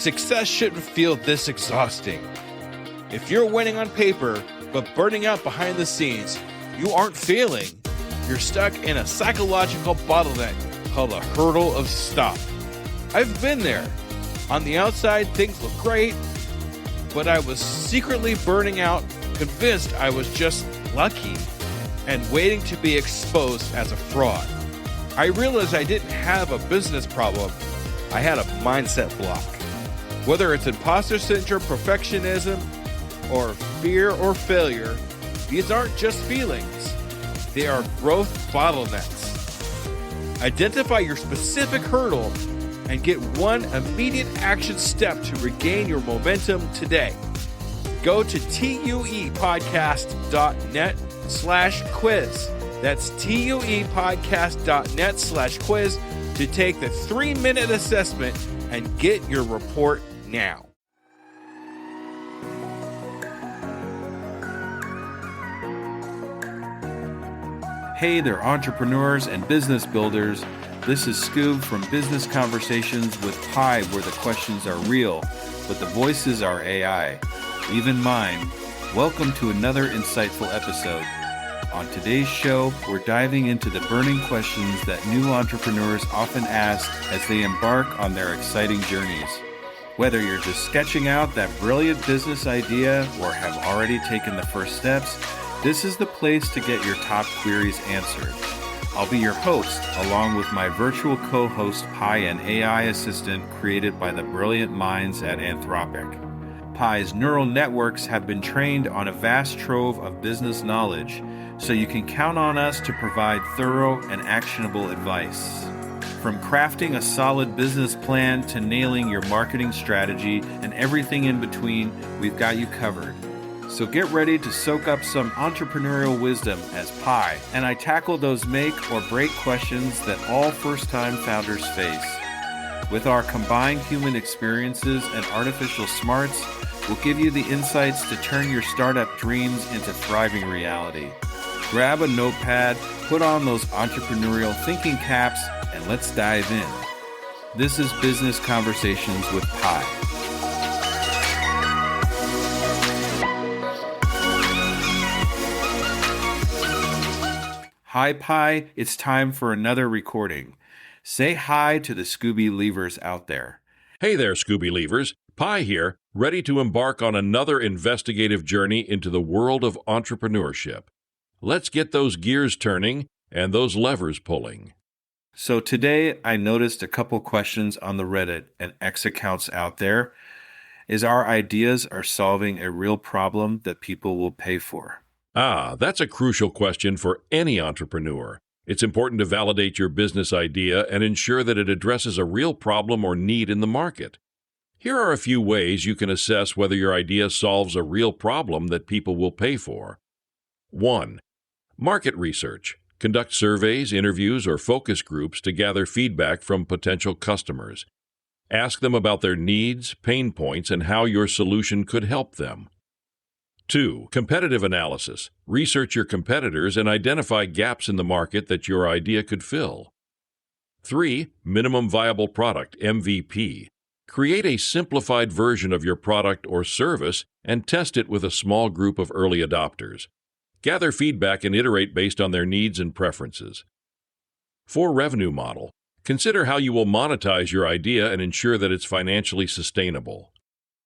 Success shouldn't feel this exhausting. If you're winning on paper, but burning out behind the scenes, you aren't failing. You're stuck in a psychological bottleneck called a hurdle of stop. I've been there. On the outside, things look great, but I was secretly burning out, convinced I was just lucky, and waiting to be exposed as a fraud. I realized I didn't have a business problem. I had a mindset block. Whether it's imposter syndrome, perfectionism, or fear or failure, these aren't just feelings. They are growth bottlenecks. Identify your specific hurdle and get one immediate action step to regain your momentum today. Go to tuepodcast.net/quiz. That's tuepodcast.net/quiz to take the 3-minute assessment and get your report now. Hey there, entrepreneurs and business builders. This is Scoob from Business Conversations with Pi, where the questions are real, but the voices are AI. Even mine. Welcome to another insightful episode. On today's show, we're diving into the burning questions that new entrepreneurs often ask as they embark on their exciting journeys. Whether you're just sketching out that brilliant business idea or have already taken the first steps, this is the place to get your top queries answered. I'll be your host, along with my virtual co-host Pi, an AI assistant created by the brilliant minds at Anthropic. Pi's neural networks have been trained on a vast trove of business knowledge, so you can count on us to provide thorough and actionable advice. From crafting a solid business plan to nailing your marketing strategy and everything in between, we've got you covered. So get ready to soak up some entrepreneurial wisdom as Pi and I tackle those make or break questions that all first-time founders face. With our combined human experiences and artificial smarts, we'll give you the insights to turn your startup dreams into thriving reality. Grab a notepad, put on those entrepreneurial thinking caps, and let's dive in. This is Business Conversations with Pi. Hi Pi, it's time for another recording. Say hi to the Scooby Leavers out there. Hey there, Scooby Leavers. Pi here, ready to embark on another investigative journey into the world of entrepreneurship. Let's get those gears turning and those levers pulling. So today I noticed a couple questions on the Reddit and X accounts out there. Is our ideas are solving a real problem that people will pay for? That's a crucial question for any entrepreneur. It's important to validate your business idea and ensure that it addresses a real problem or need in the market. Here are a few ways you can assess whether your idea solves a real problem that people will pay for. 1. Market research. Conduct surveys, interviews, or focus groups to gather feedback from potential customers. Ask them about their needs, pain points, and how your solution could help them. 2. Competitive analysis. Research your competitors and identify gaps in the market that your idea could fill. 3. Minimum viable product, MVP. Create a simplified version of your product or service and test it with a small group of early adopters. Gather feedback and iterate based on their needs and preferences. 4. Revenue model. Consider how you will monetize your idea and ensure that it's financially sustainable.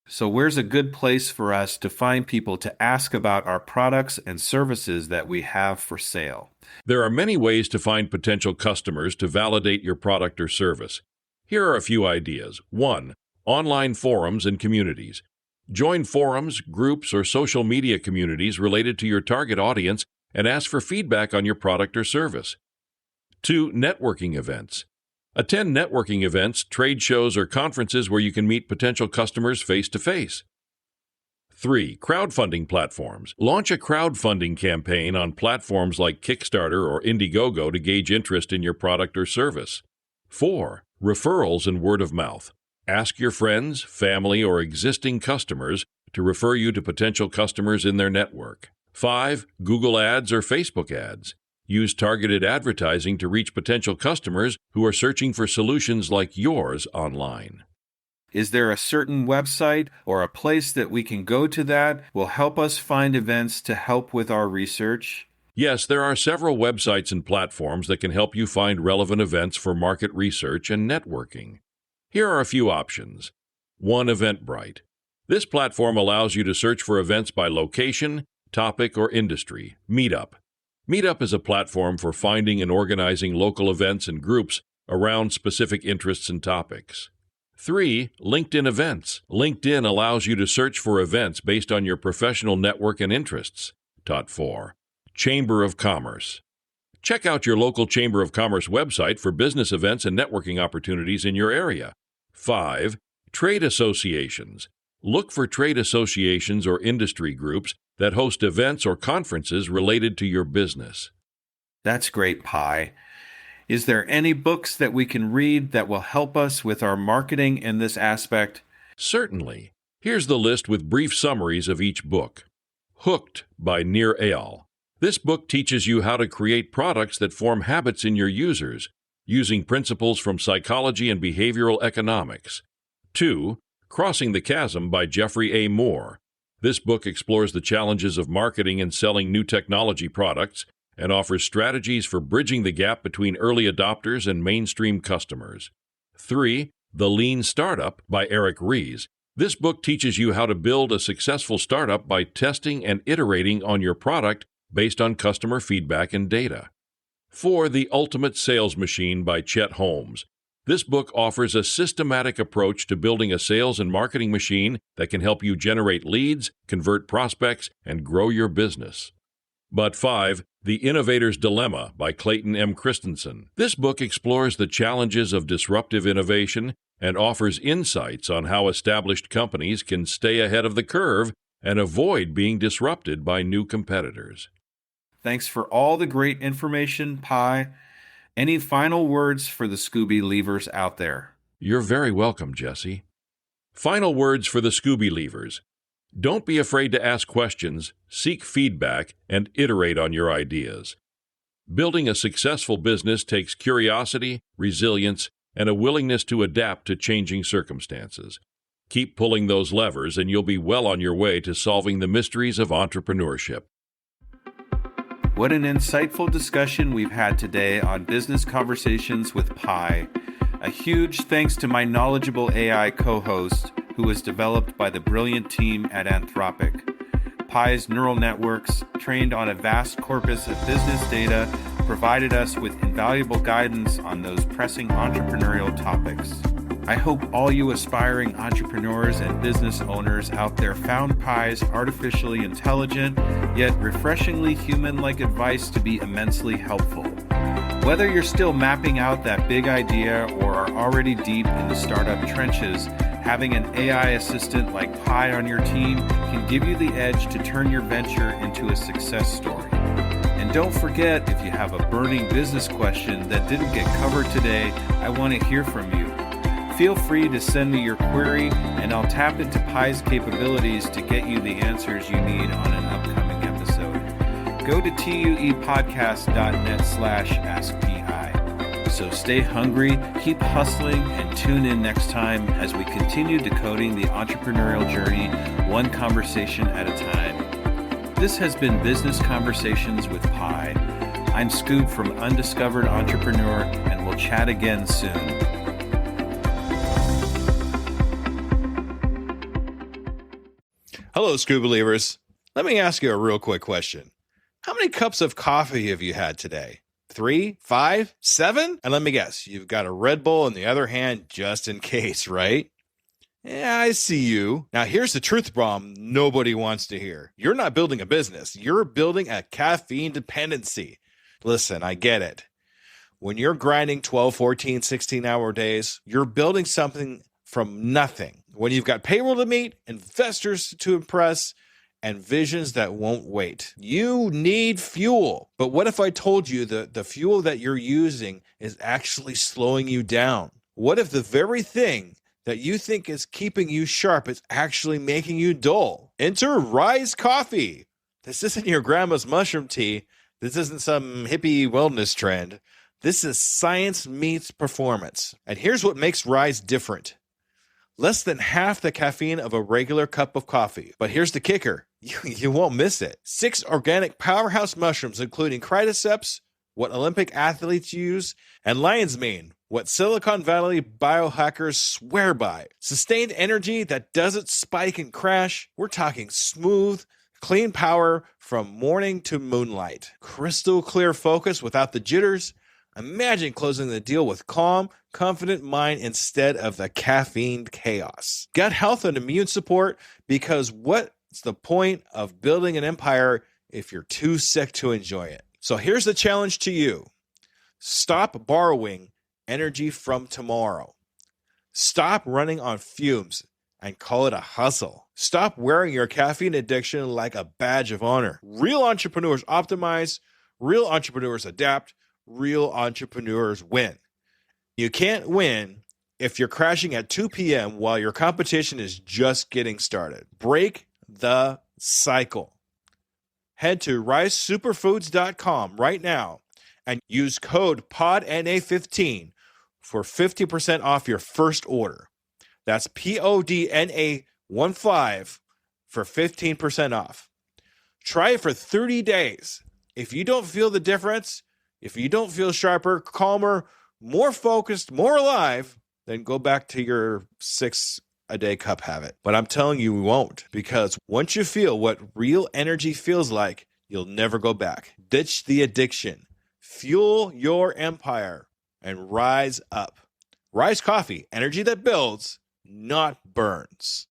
So where's a good place for us to find people to ask about our products and services that we have for sale? There are many ways to find potential customers to validate your product or service. Here are a few ideas. 1. Online forums and communities. Join forums, groups, or social media communities related to your target audience and ask for feedback on your product or service. 2. Networking events. Attend networking events, trade shows, or conferences where you can meet potential customers face-to-face. 3. Crowdfunding platforms. Launch a crowdfunding campaign on platforms like Kickstarter or Indiegogo to gauge interest in your product or service. 4. Referrals and word of mouth. Ask your friends, family, or existing customers to refer you to potential customers in their network. 5. Google Ads or Facebook ads. Use targeted advertising to reach potential customers who are searching for solutions like yours online. Is there a certain website or a place that we can go to that will help us find events to help with our research? Yes, there are several websites and platforms that can help you find relevant events for market research and networking. Here are a few options. 1. Eventbrite. This platform allows you to search for events by location, topic, or industry. Meetup. Meetup is a platform for finding and organizing local events and groups around specific interests and topics. 3. LinkedIn Events. LinkedIn allows you to search for events based on your professional network and interests. 4. Chamber of Commerce. Check out your local Chamber of Commerce website for business events and networking opportunities in your area. 5. Trade associations. Look for trade associations or industry groups that host events or conferences related to your business. That's great, Pi. Is there any books that we can read that will help us with our marketing in this aspect? Certainly. Here's the list with brief summaries of each book. Hooked by Nir Eyal. This book teaches you how to create products that form habits in your users, using principles from psychology and behavioral economics. 2. Crossing the Chasm by Jeffrey A. Moore. This book explores the challenges of marketing and selling new technology products and offers strategies for bridging the gap between early adopters and mainstream customers. 3. The Lean Startup by Eric Ries. This book teaches you how to build a successful startup by testing and iterating on your product based on customer feedback and data. 4. The Ultimate Sales Machine by Chet Holmes. This book offers a systematic approach to building a sales and marketing machine that can help you generate leads, convert prospects, and grow your business. But 5. The Innovator's Dilemma by Clayton M. Christensen. This book explores the challenges of disruptive innovation and offers insights on how established companies can stay ahead of the curve and avoid being disrupted by new competitors. Thanks for all the great information, Pi. Any final words for the Scooby Leavers out there? You're very welcome, Jesse. Final words for the Scooby Leavers. Don't be afraid to ask questions, seek feedback, and iterate on your ideas. Building a successful business takes curiosity, resilience, and a willingness to adapt to changing circumstances. Keep pulling those levers, and you'll be well on your way to solving the mysteries of entrepreneurship. What an insightful discussion we've had today on Business Conversations with Pi. A huge thanks to my knowledgeable AI co-host, who was developed by the brilliant team at Anthropic. Pi's neural networks, trained on a vast corpus of business data, provided us with invaluable guidance on those pressing entrepreneurial topics. I hope all you aspiring entrepreneurs and business owners out there found Pi's artificially intelligent, yet refreshingly human-like advice to be immensely helpful. Whether you're still mapping out that big idea or are already deep in the startup trenches, having an AI assistant like Pi on your team can give you the edge to turn your venture into a success story. And don't forget, if you have a burning business question that didn't get covered today, I want to hear from you. Feel free to send me your query, and I'll tap into Pi's capabilities to get you the answers you need on an upcoming episode. Go to tuepodcast.net/askpi. So stay hungry, keep hustling, and tune in next time as we continue decoding the entrepreneurial journey, one conversation at a time. This has been Business Conversations with Pi. I'm Scoob from Undiscovered Entrepreneur, and we'll chat again soon. Hello, Scuba Believers. Let me ask you a real quick question. How many cups of coffee have you had today? 3, 5, 7? And let me guess, you've got a Red Bull in the other hand just in case, right? Yeah, I see you. Now, here's the truth bomb nobody wants to hear. You're not building a business. You're building a caffeine dependency. Listen, I get it. When you're grinding 12, 14, 16-hour days, you're building something from nothing. When you've got payroll to meet, investors to impress, and visions that won't wait. You need fuel. But what if I told you that the fuel that you're using is actually slowing you down? What if the very thing that you think is keeping you sharp is actually making you dull? Enter Rise Coffee. This isn't your grandma's mushroom tea. This isn't some hippie wellness trend. This is science meets performance. And here's what makes Rise different. less than half the caffeine of a regular cup of coffee. But here's the kicker. You won't miss it. 6 organic powerhouse mushrooms, including cordyceps, what Olympic athletes use, and lion's mane, what Silicon Valley biohackers swear by. Sustained energy that doesn't spike and crash. We're talking smooth, clean power from morning to moonlight. Crystal clear focus without the jitters. Imagine closing the deal with calm, confident mind instead of the caffeine chaos. Gut health and immune support, because what's the point of building an empire if you're too sick to enjoy it? So here's the challenge to you. Stop borrowing energy from tomorrow. Stop running on fumes and call it a hustle. Stop wearing your caffeine addiction like a badge of honor. Real entrepreneurs optimize, real entrepreneurs adapt, real entrepreneurs win. You can't win if you're crashing at 2 p.m. while your competition is just getting started. Break the cycle. Head to risesuperfoods.com right now and use code PODNA15 for 50% off your first order. That's PODNA15 for 15% off. Try it for 30 days. If you don't feel the difference, if you don't feel sharper, calmer, more focused, more alive, then go back to your 6-a-day cup habit. But I'm telling you, we won't, because once you feel what real energy feels like, you'll never go back. Ditch the addiction, fuel your empire, and rise up. Rise Coffee, energy that builds, not burns.